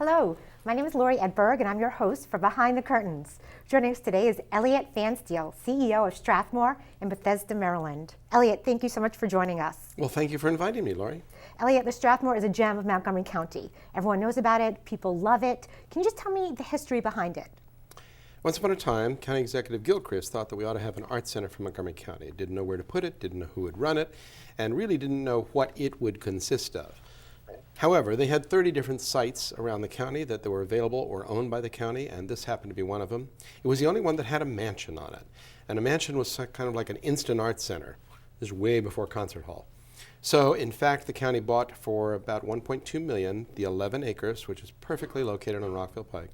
Hello, my name is Lori Edberg and I'm your host for Behind the Curtains. Joining us today is Elliot Pfanstiel, CEO of Strathmore in Bethesda, Maryland. Elliot, thank you so much for joining us. Well, thank you for inviting me, Lori. Elliot, the Strathmore is a gem of Montgomery County. Everyone knows about it, people love it. Can you just tell me the history behind it? Once upon a time, County Executive Gilchrist thought that we ought to have an art center for Montgomery County. Didn't know where to put it, didn't know who would run it, and really didn't know what it would consist of. However, they had 30 different sites around the county that were available or owned by the county, and this happened to be one of them. It was the only one that had a mansion on it. And a mansion was kind of like an instant art center. This is way before Concert Hall. So, in fact, the county bought for about $1.2 million the 11 acres, which is perfectly located on Rockville Pike.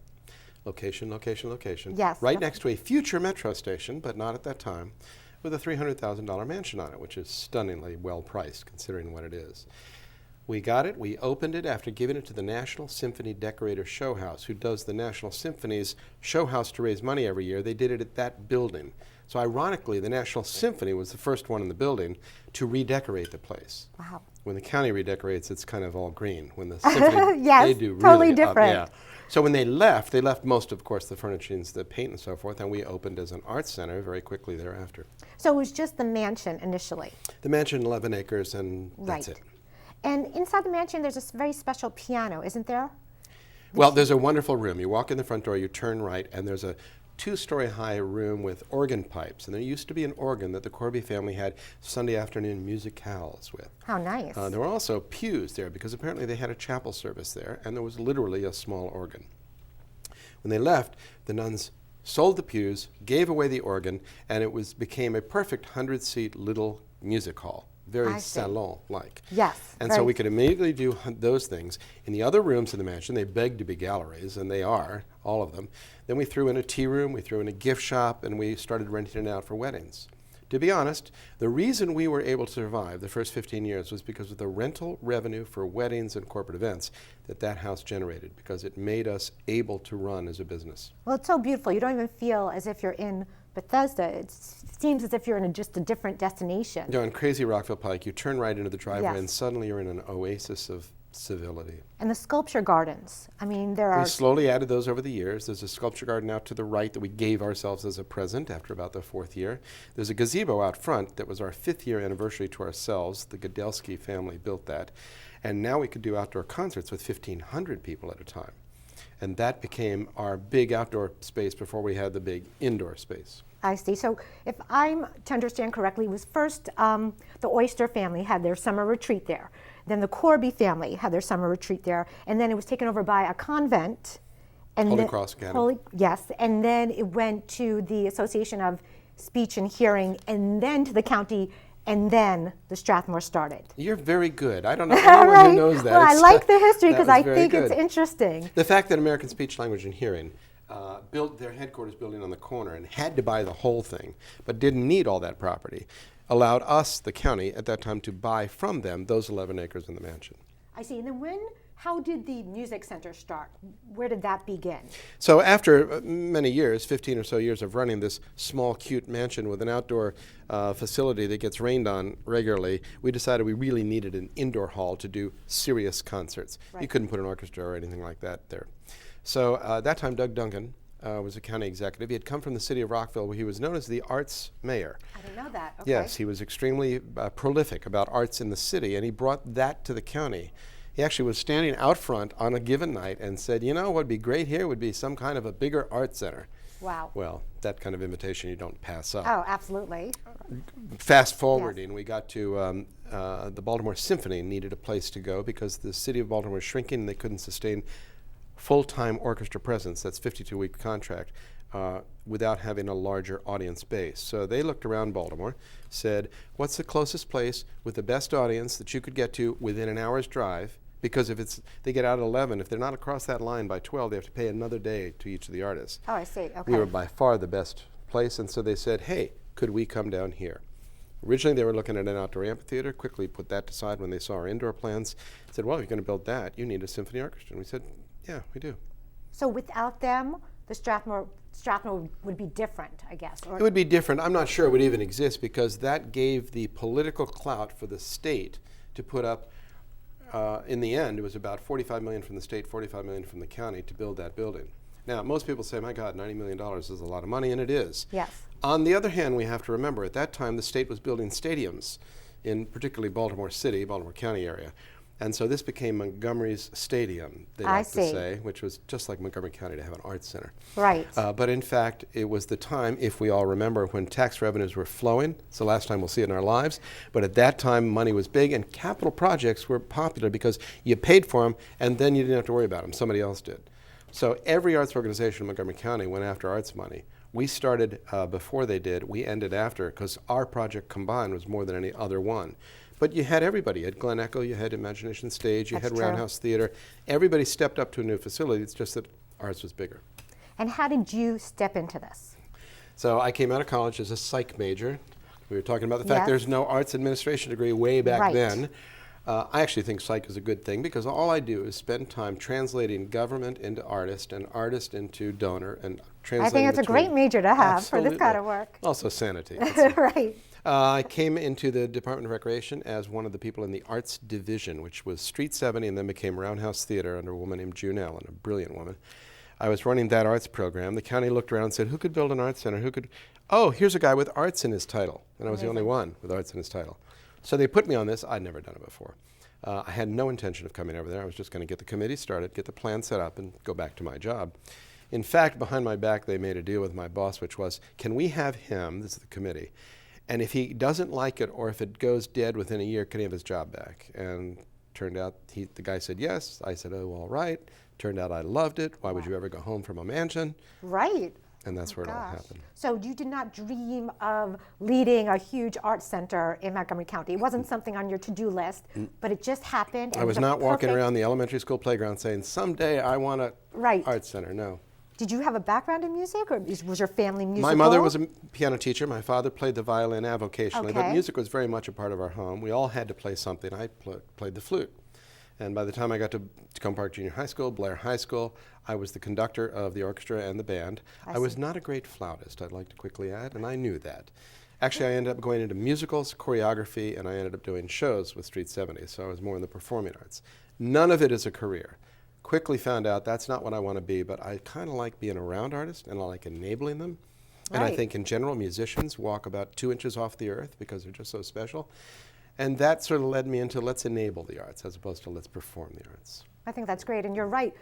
Location, location, location. Yes. Right next to a future metro station, but not at that time, with a $300,000 mansion on it, which is stunningly well priced considering what it is. We got it, we opened it after giving it to the National Symphony Decorator Show House, who does the National Symphony's show house to raise money every year. They did it at that building. So ironically, the National Symphony was the first one in the building to redecorate the place. Wow. When the county redecorates, it's kind of all green. When the symphony, yes, they do totally really different. Yeah. So when they left most, of course, the furnishings, the paint and so forth, and we opened as an art center very quickly thereafter. So it was just the mansion initially? The mansion, 11 acres, and that's Right. it. And inside the mansion, there's a very special piano, isn't there? Well, there's a wonderful room. You walk in the front door, you turn right, and there's a two-story high room with organ pipes. And there used to be an organ that the Corby family had Sunday afternoon musicales with. How nice. There were also pews there because apparently they had a chapel service there, and there was literally a small organ. When they left, the nuns sold the pews, gave away the organ, and it became a perfect 100-seat little music hall. Very salon-like. Yes. And so we could immediately do those things. In the other rooms in the mansion, they begged to be galleries, and they are, all of them. Then we threw in a tea room, we threw in a gift shop, and we started renting it out for weddings. To be honest, the reason we were able to survive the first 15 years was because of the rental revenue for weddings and corporate events that house generated, because it made us able to run as a business. Well, it's so beautiful. You don't even feel as if you're in Bethesda. It seems as if you're in just a different destination. You know, in crazy Rockville Pike, you turn right into the driveway, Yes. and suddenly you're in an oasis of civility. And the sculpture gardens. I mean, there are... We slowly added those over the years. There's a sculpture garden out to the right that we gave ourselves as a present after about the 4th year. There's a gazebo out front that was our 5th year anniversary to ourselves. The Godelski family built that. And now we could do outdoor concerts with 1,500 people at a time. And that became our big outdoor space before we had the big indoor space. I see. So if I'm to understand correctly, it was first the Oyster family had their summer retreat there. Then the Corby family had their summer retreat there. And then it was taken over by a convent. And Holy Cross Academy. Yes. And then it went to the Association of Speech and Hearing, and then to the county, and then the Strathmore started. You're very good. I don't know anyone who knows that. Well, I like the history because I think good. it's interesting. The fact that American Speech, Language, and Hearing built their headquarters building on the corner and had to buy the whole thing, but didn't need all that property, allowed us, the county, at that time to buy from them those 11 acres in the mansion. I see. And then how did the music center start? Where did that begin? So after many years, 15 or so years of running this small, cute mansion with an outdoor facility that gets rained on regularly, we decided we really needed an indoor hall to do serious concerts. Right. You couldn't put an orchestra or anything like that there. So at that time, Doug Duncan was a county executive. He had come from the city of Rockville, where he was known as the arts mayor. I didn't know that. Okay. Yes, he was extremely prolific about arts in the city, and he brought that to the county. He actually was standing out front on a given night and said, you know, what would be great here would be some kind of a bigger art center. Wow. Well, that kind of invitation you don't pass up. Oh, absolutely. Fast forwarding, we got to the Baltimore Symphony needed a place to go because the city of Baltimore was shrinking and they couldn't sustain full-time orchestra presence, that's 52-week contract, without having a larger audience base. So they looked around Baltimore, said, what's the closest place with the best audience that you could get to within an hour's drive? Because if they get out at 11, if they're not across that line by 12, they have to pay another day to each of the artists. Oh, I see. Okay. We were by far the best place, and so they said, hey, could we come down here? Originally, they were looking at an outdoor amphitheater, quickly put that aside when they saw our indoor plans. Said, well, if you're going to build that, you need a symphony orchestra. And we said, yeah, we do. So without them, the Strathmore would be different, I guess. Or It would be different. I'm not sure it would even exist because that gave the political clout for the state to put up in the end, it was about $45 million from the state, $45 million from the county to build that building. Now, most people say, my God, $90 million is a lot of money, and it is. Yes. On the other hand, we have to remember, at that time, the state was building stadiums in particularly Baltimore City, Baltimore County area. And so this became Montgomery's Stadium, they I like to see. say, which was just like Montgomery County to have an arts center. Right. But in fact, it was the time, if we all remember, when tax revenues were flowing. It's the last time we'll see it in our lives. But at that time, money was big, and capital projects were popular because you paid for them, and then you didn't have to worry about them. Somebody else did. So every arts organization in Montgomery County went after arts money. We started before they did. We ended after, because our project combined was more than any other one. But you had everybody. You had Glen Echo, you had Imagination Stage, you That's had true. Roundhouse Theater. Everybody stepped up to a new facility. It's just that ours was bigger. And how did you step into this? So I came out of college as a psych major. We were talking about the fact Yes. there's no arts administration degree way back Right. then. I actually think psych is a good thing because all I do is spend time translating government into artist and artist into donor and I translating think it's a between- great major to have for this Absolutely. kind of work. Also sanity. That's Right. I came into the Department of Recreation as one of the people in the arts division, which was Street 70 and then became Roundhouse Theater under a woman named June Allen, a brilliant woman. I was running that arts program. The county looked around and said, who could build an arts center? Who could? Oh, here's a guy with arts in his title. And I was the only one with arts in his title. So they put me on this. I'd never done it before. I had no intention of coming over there. I was just going to get the committee started, get the plan set up, and go back to my job. In fact, behind my back, they made a deal with my boss, which was, can we have him, this is the committee, and if he doesn't like it or if it goes dead within a year, can he have his job back? And turned out the guy said yes. I said, oh, all right. Turned out I loved it. Why would you ever go home from a mansion? Right. And that's where it all Gosh. happened. So you did not dream of leading a huge art center in Montgomery County. It wasn't something on your to-do list, but it just happened. I and was the not walking perfect- around the elementary school playground saying, someday I want a Right. art center. No. Did you have a background in music, or was your family musical? My mother was a piano teacher. My father played the violin avocationally, but Okay. music was very much a part of our home. We all had to play something. I played the flute. And by the time I got to Tacoma Park Junior High School, Blair High School, I was the conductor of the orchestra and the band. I I was see. not a great flautist, I'd like to quickly add, and I knew that. Actually, I ended up going into musicals, choreography, and I ended up doing shows with Street 70, so I was more in the performing arts. None of it is a career. Quickly found out that's not what I want to be, but I kind of like being around artists and I like enabling them. And I Right. think in general, musicians walk about 2 inches off the earth because they're just so special. And that sort of led me into let's enable the arts as opposed to let's perform the arts. I think that's great, and you're right.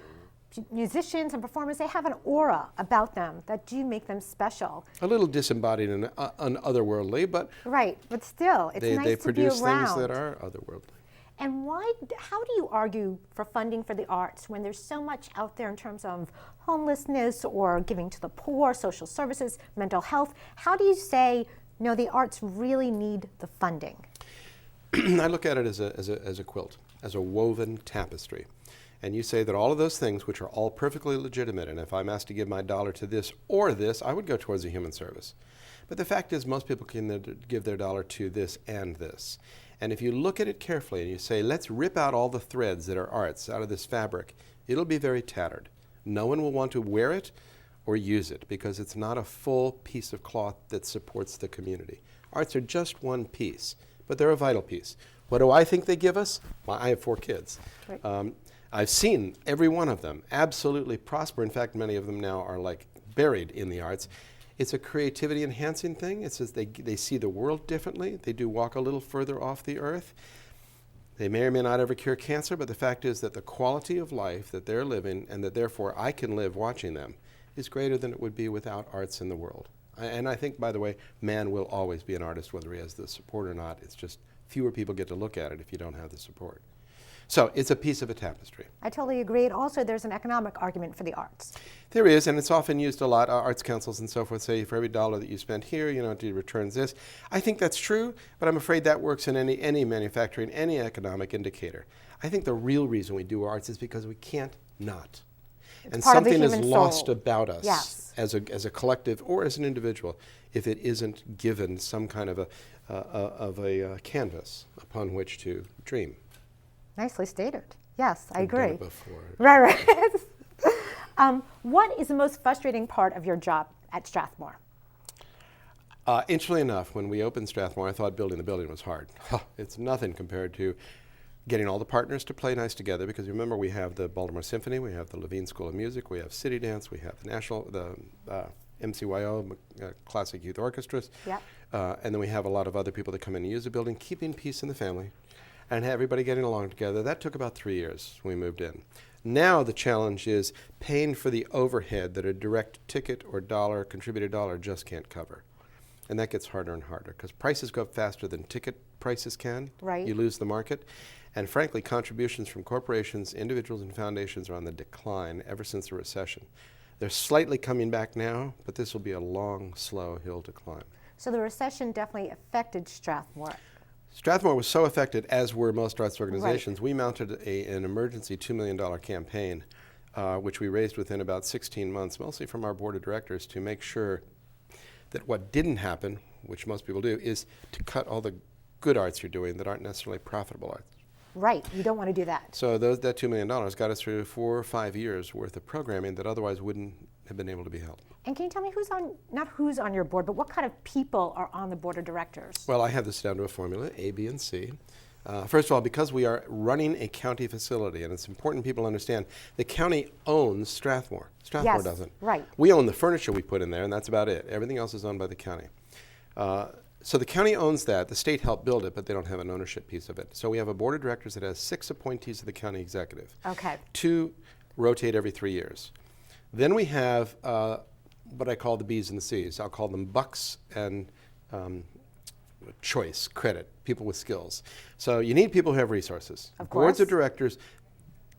Musicians and performers, they have an aura about them that do make them special. A little disembodied and otherworldly, but Right, but still, it's they nice to be produce around. things that are otherworldly. And how do you argue for funding for the arts when there's so much out there in terms of homelessness or giving to the poor, social services, mental health? How do you say, no, the arts really need the funding? I look at it as a quilt, as a woven tapestry. And you say that all of those things, which are all perfectly legitimate, and if I'm asked to give my dollar to this or this, I would go towards a human service. But the fact is, most people can give their dollar to this and this. And if you look at it carefully and you say, let's rip out all the threads that are arts out of this fabric, it'll be very tattered. No one will want to wear it or use it because it's not a full piece of cloth that supports the community. Arts are just one piece, but they're a vital piece. What do I think they give us? Well, I have 4 kids. Right. I've seen every one of them absolutely prosper. In fact, many of them now are like buried in the arts. It's a creativity enhancing thing. It says they see the world differently. They do walk a little further off the earth. They may or may not ever cure cancer, but the fact is that the quality of life that they're living and that therefore I can live watching them is greater than it would be without arts in the world. And I think, by the way, man will always be an artist whether he has the support or not. It's just fewer people get to look at it if you don't have the support. So it's a piece of a tapestry. I totally agree. And also, there's an economic argument for the arts. There is, and it's often used a lot. Arts councils and so forth say for every dollar that you spend here, it returns this. I think that's true, but I'm afraid that works in any manufacturing, any economic indicator. I think the real reason we do arts is because we can't not. And part of the something is human lost soul. about us Yes. as a collective or as an individual if it isn't given some kind of a canvas upon which to dream. Nicely stated. Yes, I I've done agree. it before. Right. What is the most frustrating part of your job at Strathmore? Interestingly enough, when we opened Strathmore, I thought building the building was hard. It's nothing compared to getting all the partners to play nice together, because remember, we have the Baltimore Symphony, we have the Levine School of Music, we have City Dance, we have the MCYO, Classic Youth Orchestras, Yep. and then we have a lot of other people that come in and use the building, keeping peace in the family, and everybody getting along together. That took about 3 years when we moved in. Now the challenge is paying for the overhead that a direct ticket or contributed dollar just can't cover. And that gets harder and harder, because prices go up faster than ticket prices can. Right. You lose the market. And frankly, contributions from corporations, individuals, and foundations are on the decline ever since the recession. They're slightly coming back now, but this will be a long, slow hill to climb. So the recession definitely affected Strathmore. Strathmore was so affected, as were most arts organizations. We mounted an emergency $2 million campaign, which we raised within about 16 months, mostly from our board of directors, to make sure that what didn't happen, which most people do, is to cut all the good arts you're doing that aren't necessarily profitable arts. Right, you don't want to do that. So that $2 million got us through 4 or 5 years worth of programming that otherwise wouldn't have been able to be held. And can you tell me not who's on your board, but what kind of people are on the board of directors? Well, I have this down to a formula, A, B, and C. First of all, because we are running a county facility, and it's important people understand, the county owns Strathmore. Strathmore Yes, doesn't. right. We own the furniture we put in there, and that's about it. Everything else is owned by the county. So the county owns that. The state helped build it, but they don't have an ownership piece of it. So we have a board of directors that has 6 appointees of the county executive. Okay. 2 rotate every 3 years. Then we have what I call the B's and the C's. I'll call them bucks and choice, credit, people with skills. So you need people who have resources. Of Boards of course. directors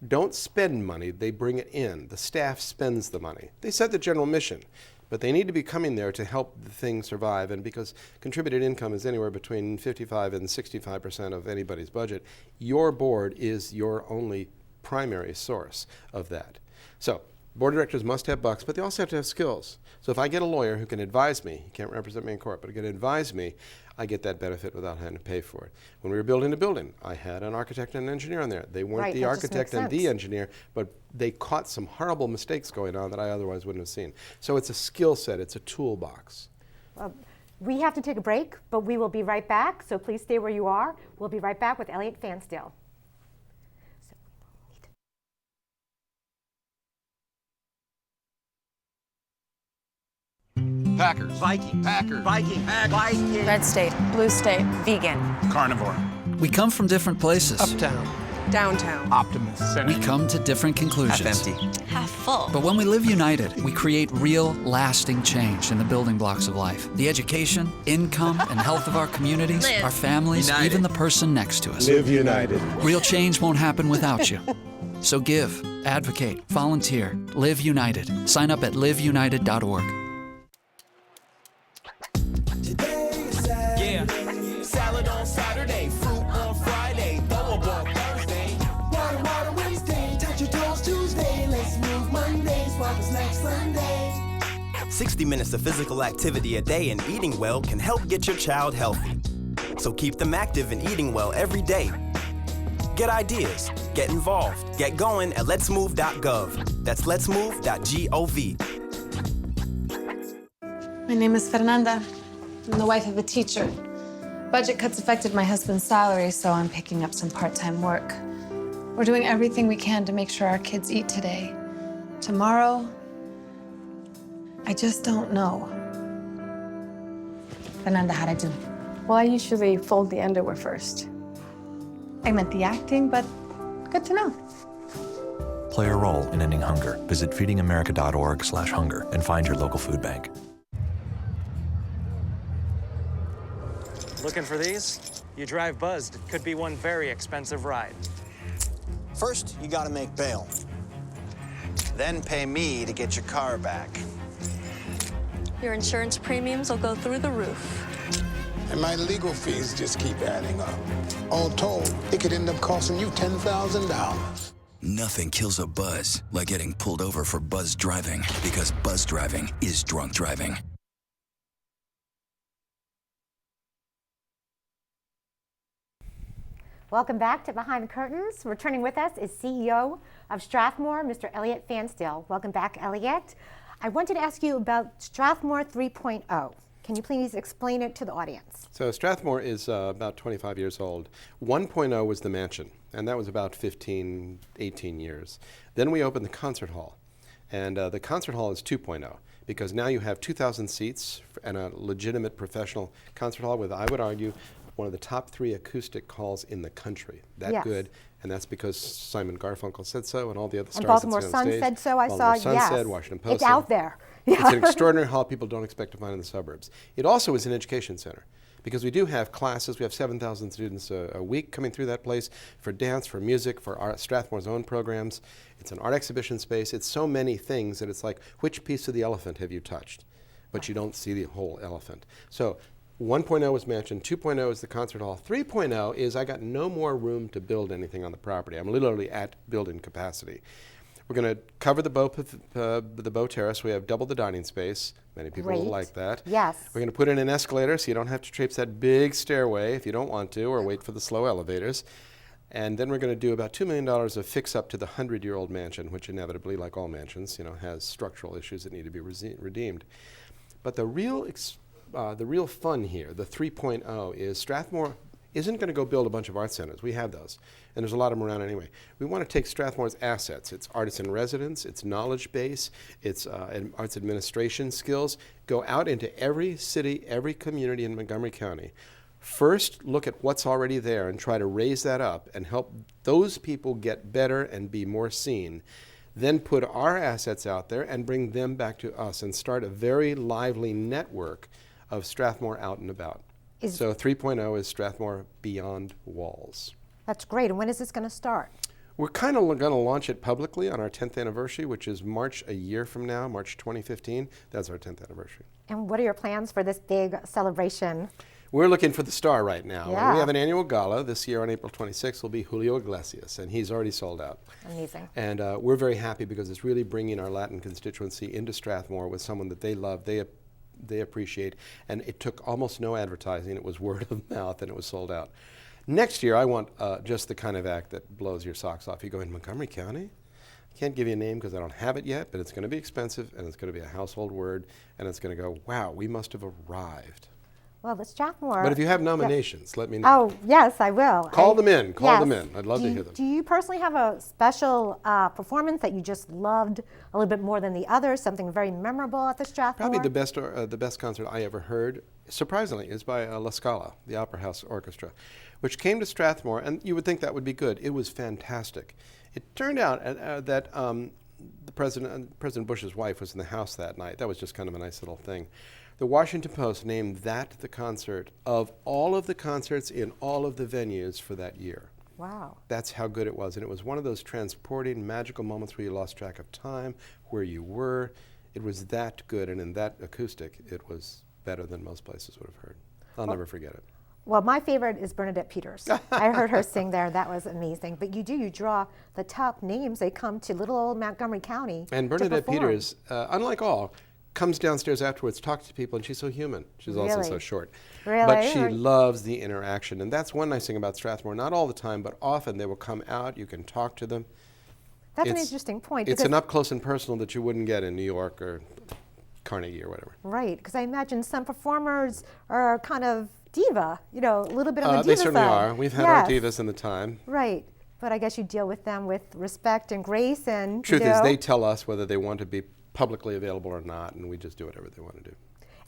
don't spend money, they bring it in. The staff spends the money. They set the general mission, but they need to be coming there to help the thing survive. And because contributed income is anywhere between 55 and 65% of anybody's budget, your board is your only primary source of that. So board of directors must have bucks, but they also have to have skills. So if I get a lawyer who can advise me, he can't represent me in court, but he can advise me, I get that benefit without having to pay for it. When we were building the building, I had an architect and an engineer on there. They weren't Right, the that just architect makes and the sense. engineer, but they caught some horrible mistakes going on that I otherwise wouldn't have seen. So it's a skill set, it's a toolbox. We have to take a break, but we will be right back, so please stay where you are. We'll be right back with Elliot Fansdale. Packers. Viking. Packers. Viking. Viking. Red state, blue state, vegan, Carnivore. We come from different places. Uptown. downtown. Optimist. We come to different Half conclusions. empty. Half full. But when we live united, we create real, lasting change in the building blocks of life. The education, income, and health of our communities, Live. our families, United. even the person next to us. Live united. Real change won't happen without you. So give, advocate, volunteer, live united. Sign up at liveunited.org. Yeah. Salad on Saturday, fruit on Friday, throw a ball Thursday. Water Wednesday, touch your toes Tuesday. Let's move Monday, swap snacks Sunday. 60 minutes of physical activity a day and eating well can help get your child healthy. So keep them active and eating well every day. Get ideas, get involved, get going at letsmove.gov. That's letsmove.gov. My name is Fernanda. I'm the wife of a teacher. Budget cuts affected my husband's salary, so I'm picking up some part-time work. We're doing everything we can to make sure our kids eat today. Tomorrow, I just don't know. Fernanda, how'd I do? Well, I usually fold the underwear first. I meant the acting, but good to know. Play a role in ending hunger. Visit feedingamerica.org/hunger and find your local food bank. Looking for these? You drive buzzed. It could be one very expensive ride. First, you gotta make bail. Then pay me to get your car back. Your insurance premiums will go through the roof. And my legal fees just keep adding up. All told, it could end up costing you $10,000. Nothing kills a buzz like getting pulled over for buzz driving, because buzz driving is drunk driving. Welcome back to Behind the Curtains. Returning with us is CEO of Strathmore, Mr. Elliot Fansdale. Welcome back, Elliot. I wanted to ask you about Strathmore 3.0. Can you please explain it to the audience? So Strathmore is about 25 years old. 1.0 was the mansion, and that was about 15, 18 years. Then we opened the concert hall, and the concert hall is 2.0 because now you have 2,000 seats and a legitimate professional concert hall with, I would argue, one of the top 3 acoustic halls in the country. That Yes. good, and that's because Simon Garfunkel said so, and all the other stars And that Baltimore sit on Sun stage. said so, I Baltimore saw, Sun yes. said, Washington Post It's said. out there. It's an extraordinary hall people don't expect to find in the suburbs. It also is an education center because we do have classes. We have 7,000 students a week coming through that place for dance, for music, for art, Strathmore's own programs. It's an art exhibition space. It's so many things that it's like, which piece of the elephant have you touched? But you don't see the whole elephant. So 1.0 was mentioned, 2.0 is the concert hall, 3.0 is I got no more room to build anything on the property. I'm literally at building capacity. We're going to cover the Beau Terrace. We have double the dining space. Many people will Great. like that. Yes. We're going to put in an escalator so you don't have to traipse that big stairway if you don't want to, or wait for the slow elevators. And then we're going to do about $2 million of fix-up to the 100-year-old mansion, which inevitably, like all mansions, has structural issues that need to be redeemed. But the real fun here, the 3.0, is Strathmore isn't going to go build a bunch of art centers. We have those, and there's a lot of them around anyway. We want to take Strathmore's assets, its artists in residence, its knowledge base, its arts administration skills, go out into every city, every community in Montgomery County. First, look at what's already there and try to raise that up and help those people get better and be more seen. Then put our assets out there and bring them back to us and start a very lively network of Strathmore out and about. So 3.0 is Strathmore Beyond Walls. That's great. And when is this going to start? We're kind of going to launch it publicly on our 10th anniversary, which is March a year from now, March 2015. That's our 10th anniversary. And what are your plans for this big celebration? We're looking for the star right now. Yeah. We have an annual gala. This year on April 26th will be Julio Iglesias, and he's already sold out. Amazing. And we're very happy because it's really bringing our Latin constituency into Strathmore with someone that they love, they appreciate, and it took almost no advertising. It was word of mouth, and it was sold out. Next year, I want just the kind of act that blows your socks off. You go in Montgomery County? I can't give you a name because I don't have it yet, but it's going to be expensive, and it's going to be a household word, and it's going to go, wow, we must have arrived. Well, the Strathmore. But if you have nominations, let me know. Oh, yes, I will. Call them in. Call yes. them in. I'd love to hear them. Do you personally have a special performance that you just loved a little bit more than the others? Something very memorable at the Strathmore? Probably the best concert I ever heard, surprisingly, is by La Scala, the Opera House Orchestra, which came to Strathmore, and you would think that would be good. It was fantastic. It turned out that President Bush's wife was in the house that night. That was just kind of a nice little thing. The Washington Post named that the concert of all of the concerts in all of the venues for that year. Wow. That's how good it was. And it was one of those transporting, magical moments where you lost track of time, where you were. It was that good, and in that acoustic, it was better than most places would have heard. I'll never forget it. Well, my favorite is Bernadette Peters. I heard her sing there. That was amazing. But you draw the top names. They come to little old Montgomery County. And Bernadette Peters, unlike all, comes downstairs afterwards, talks to people, and she's so human. She's also so short. Really? But she loves the interaction, and that's one nice thing about Strathmore. Not all the time, but often they will come out, you can talk to them. That's an interesting point. It's an up close and personal that you wouldn't get in New York or Carnegie or whatever. Right, because I imagine some performers are kind of diva, a little bit on the diva They certainly side. are. We've had our divas in the time. Right, but I guess you deal with them with respect and grace and, Truth is, they tell us whether they want to be publicly available or not, and we just do whatever they want to do.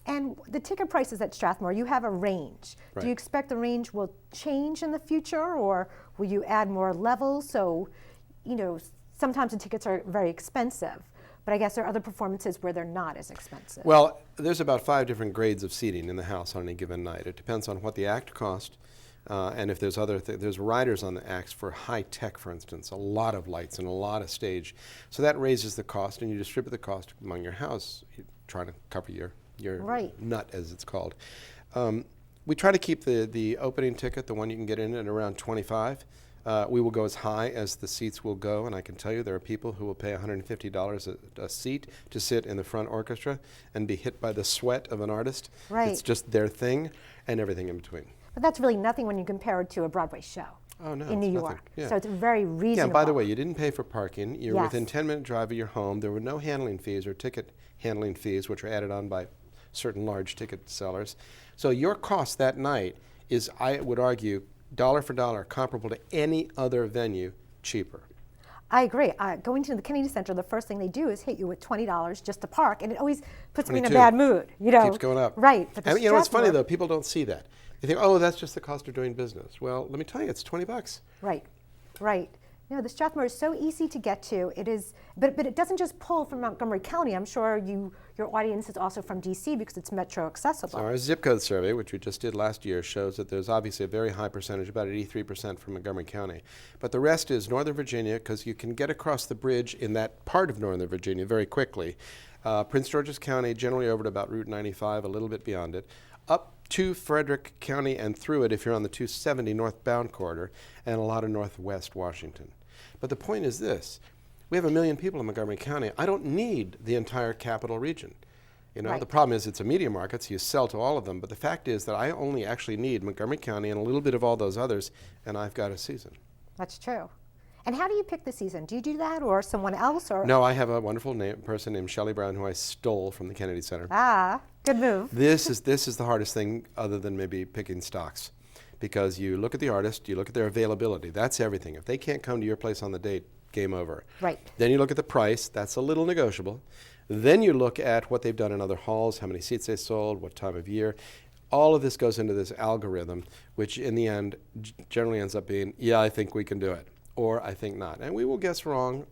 And the ticket prices at Strathmore, you have a range. Right. Do you expect the range will change in the future, or will you add more levels? So, sometimes the tickets are very expensive, but I guess there are other performances where they're not as expensive. Well, there's about 5 different grades of seating in the house on any given night. It depends on what the act cost, and if there's there's riders on the acts for high tech, for instance, a lot of lights and a lot of stage. So that raises the cost, and you distribute the cost among your house. You're trying to cover your nut, as it's called. We try to keep the opening ticket, the one you can get in, at around $25. We will go as high as the seats will go, and I can tell you there are people who will pay $150 a seat to sit in the front orchestra and be hit by the sweat of an artist. Right. It's just their thing, and everything in between. But that's really nothing when you compare it to a Broadway show. Oh, no, in New it's York. nothing. Yeah. So it's very reasonable. Yeah, and by the way, you didn't pay for parking. You're Yes. within 10-minute drive of your home. There were no handling fees or ticket handling fees, which are added on by certain large ticket sellers. So your cost that night is, I would argue, dollar for dollar, comparable to any other venue, cheaper. I agree. Going to the Kennedy Center, the first thing they do is hit you with $20 just to park, and it always puts me in a 22. bad mood. You know, Keeps going up. Right. But I mean, you know, it's funny Strathmore- though. People don't see that. They think, oh, that's just the cost of doing business. Well, let me tell you, it's $20. Right. Right. No, the Strathmore is so easy to get to. It is, but it doesn't just pull from Montgomery County. I'm sure your audience is also from DC because it's metro accessible. So our zip code survey, which we just did last year, shows that there's obviously a very high percentage, about 83% from Montgomery County. But the rest is Northern Virginia, because you can get across the bridge in that part of Northern Virginia very quickly. Prince George's County, generally over to about Route 95, a little bit beyond it. Up to Frederick County and through it if you're on the 270 northbound corridor, and a lot of northwest Washington. But the point is this. We have 1 million people in Montgomery County. I don't need the entire capital region. You know, Right. the problem is it's a media market, so you sell to all of them. But the fact is that I only actually need Montgomery County and a little bit of all those others, and I've got a season. That's true. And how do you pick the season? Do you do that or someone else? Or No, I have a wonderful person named Shelley Brown who I stole from the Kennedy Center. Good move. This is the hardest thing other than maybe picking stocks. Because you look at the artist, you look at their availability. That's everything. If they can't come to your place on the date, game over. Right. Then you look at the price. That's a little negotiable. Then you look at what they've done in other halls, how many seats they sold, what time of year. All of this goes into this algorithm, which in the end generally ends up being, yeah, I think we can do it, or I think not. And we will guess wrong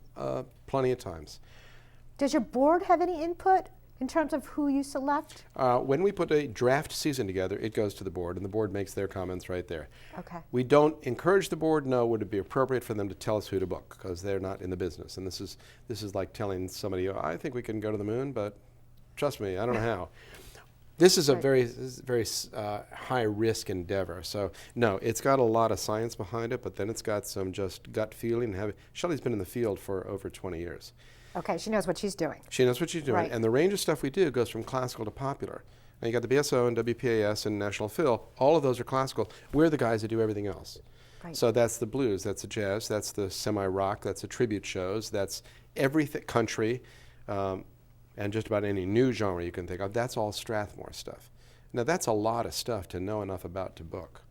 plenty of times. Does your board have any input in terms of who you select? When we put a draft season together, it goes to the board, and the board makes their comments right there. Okay. We don't encourage the board. No, would it be appropriate for them to tell us who to book, because they're not in the business. And this is like telling somebody, oh, I think we can go to the moon, but trust me, I don't know how. This is a very high risk endeavor. So no, it's got a lot of science behind it, but then it's got some just gut feeling. Shelley's been in the field for over 20 years. Okay, she knows what she's doing. She knows what she's doing, Right. and the range of stuff we do goes from classical to popular. And you got the BSO and WPAS and National Phil. All of those are classical. We're the guys that do everything else. Right. So that's the blues, that's the jazz, that's the semi-rock, that's the tribute shows, that's everything country, and just about any new genre you can think of. That's all Strathmore stuff. Now that's a lot of stuff to know enough about to book.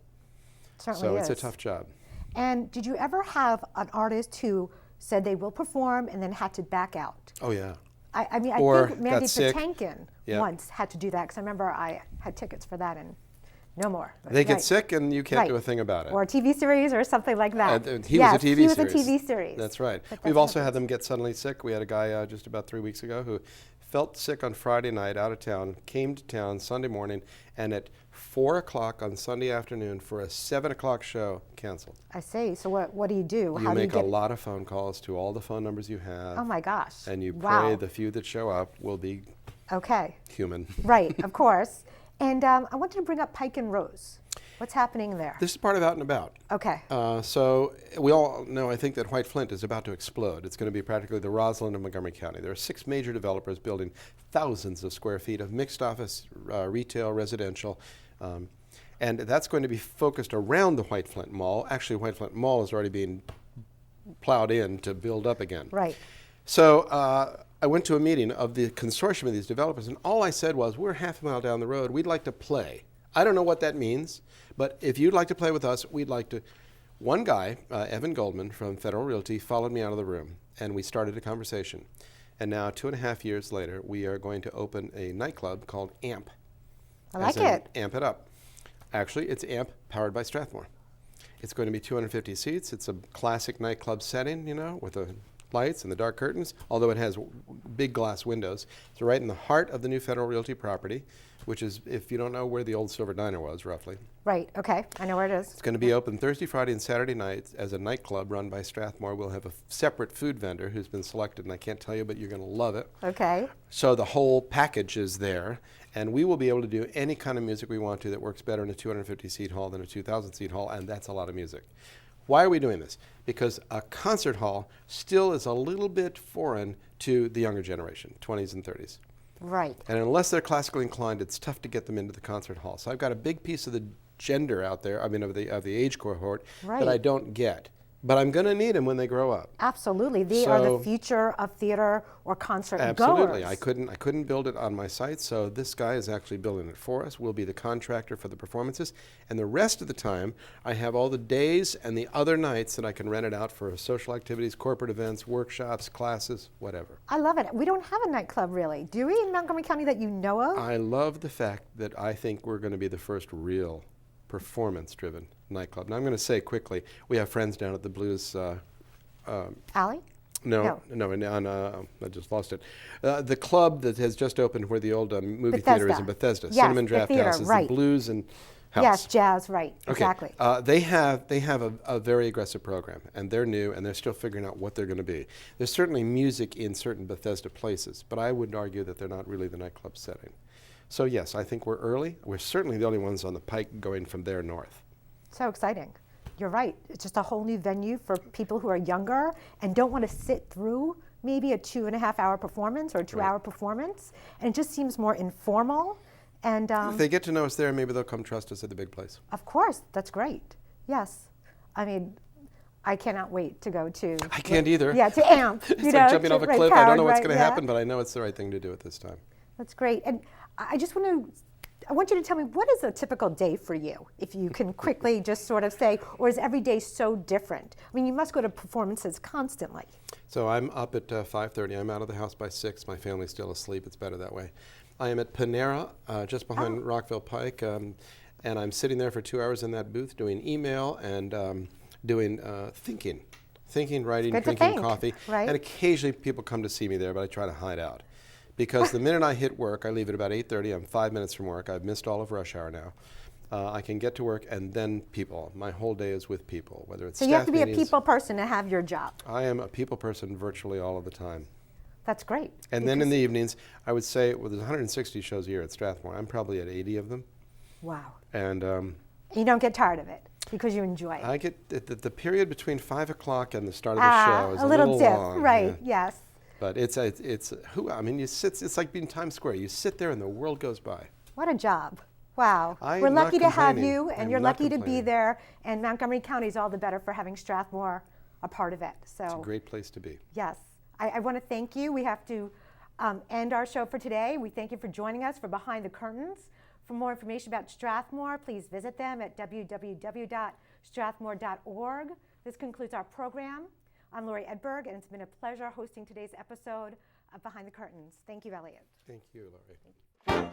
Certainly So is. it's a tough job. And did you ever have an artist who said they will perform and then had to back out? Oh yeah. I mean, Or I think got Mandy sick. Patinkin Yeah. once had to do that because I remember I had tickets for that and no more. But They get right. sick and you can't Right. do a thing about it. Or a TV series or something like that. He Yes, was a TV he was series. a TV series. That's right. But We've that's also what had them get suddenly sick. We had a guy just about 3 weeks ago who felt sick on Friday night out of town, came to town Sunday morning, and at 4 o'clock on Sunday afternoon for a 7 o'clock show, canceled. I see. So what do you do? You How do make you a get? lot of phone calls to all the phone numbers you have. Oh my gosh. And you Wow. pray the few that show up will be Okay. human. Right. Of course. And I wanted to bring up Pike and Rose. What's happening there? This is part of Out and About. Okay. So we all know, I think, that White Flint is about to explode. It's going to be practically the Roslyn of Montgomery County. There are 6 major developers building thousands of square feet of mixed office, retail, residential, and that's going to be focused around the White Flint Mall. Actually, White Flint Mall is already being plowed in to build up again. Right. So I went to a meeting of the consortium of these developers, and all I said was, we're half a mile down the road. We'd like to play. I don't know what that means, but if you'd like to play with us, we'd like to. One guy, Evan Goldman from Federal Realty, followed me out of the room, and we started a conversation. And now, 2.5 years later, we are going to open a nightclub called AMP. I like As in it. Amp It Up. Actually, it's AMP powered by Strathmore. It's going to be 250 seats. It's a classic nightclub setting, you know, with the lights and the dark curtains, although it has big glass windows. It's right in the heart of the new Federal Realty property, which is, if you don't know, where the old Silver Diner was, roughly. Right. Okay. I know where it is. It's going to be open Thursday, Friday, and Saturday nights as a nightclub run by Strathmore. We'll have a separate food vendor who's been selected, and I can't tell you, but you're going to love it. Okay. So the whole package is there, and we will be able to do any kind of music we want to that works better in a 250-seat hall than a 2,000-seat hall, and that's a lot of music. Why are we doing this? Because a concert hall still is a little bit foreign to the younger generation, 20s and 30s. Right. And unless they're classically inclined, it's tough to get them into the concert hall. So I've got a big piece of the gender out there, I mean of the age cohort, Right. that I don't get. But I'm going to need them when they grow up. Absolutely. They are So- the future of theater or concert Absolutely. goers. I couldn't build it on my site, so this guy is actually building it for us. We'll be the contractor for the performances, and the rest of the time, I have all the days and the other nights that I can rent it out for social activities, corporate events, workshops, classes, whatever. I love it. We don't have a nightclub really, do we, in Montgomery County that you know of? I love the fact that I think we're going to be the first real performance-driven nightclub. Now, I'm going to say quickly, we have friends down at the Blues. Alley? No, I just lost it. The club that has just opened where the old movie theater is in Bethesda, Yes, Cinnamon the Draft theater, House, is right. the Blues and House. Yes, jazz, right, Okay. exactly. They have a very aggressive program, and they're new, and they're still figuring out what they're going to be. There's certainly music in certain Bethesda places, but I would argue that they're not really the nightclub setting. So yes, I think we're early. We're certainly the only ones on the pike going from there north. So exciting. You're right. It's just a whole new venue for people who are younger and don't want to sit through maybe a 2.5-hour performance or a 2-hour performance. And it just seems more informal. And If they get to know us there, maybe they'll come trust us at the big place. of course, that's great. Yes. I mean, I cannot wait to go to. I can't either. Yeah, to AMP. It's you like know, jumping to off a Ray cliff. I don't know Coward, what's right, going to yeah. happen, but I know it's the right thing to do at this time. That's great. And I just I want you to tell me, what is a typical day for you? If you can quickly just sort of say, or is every day so different? I mean, you must go to performances constantly. So I'm up at 5:30. I'm out of the house by 6. My family's still asleep. It's better that way. I am at Panera, just behind Rockville Pike, and I'm sitting there for 2 hours in that booth doing email and doing thinking, writing, Good to drinking think, coffee. right? And occasionally people come to see me there, but I try to hide out. Because the minute I hit work, I leave at about 8:30. I'm 5 minutes from work. I've missed all of rush hour now. I can get to work, and then people. My whole day is with people, whether it's So staff you have to be a meetings. people person to have your job. I am a people person virtually all of the time. That's great. And then in the evenings, I would say, well, there's 160 shows a year at Strathmore. I'm probably at 80 of them. Wow. And You don't get tired of it because you enjoy it. I get the period between 5 o'clock and the start of the show is a little dip, long. right? yeah. Yes. But it's who I mean, it's like being in Times Square. You sit there and the world goes by. What a job. Wow. I'm We're not lucky to have complaining. you, and I'm you're not lucky to be complaining. there. And Montgomery County is all the better for having Strathmore a part of it. So It's a great place to be. yes, I want to thank you. We have to end our show for today. We thank you for joining us for Behind the Curtains. For more information about Strathmore, please visit them at www.strathmore.org. This concludes our program. I'm Lori Edberg, and it's been a pleasure hosting today's episode of Behind the Curtains. Thank you, Elliot. Thank you, Laurie.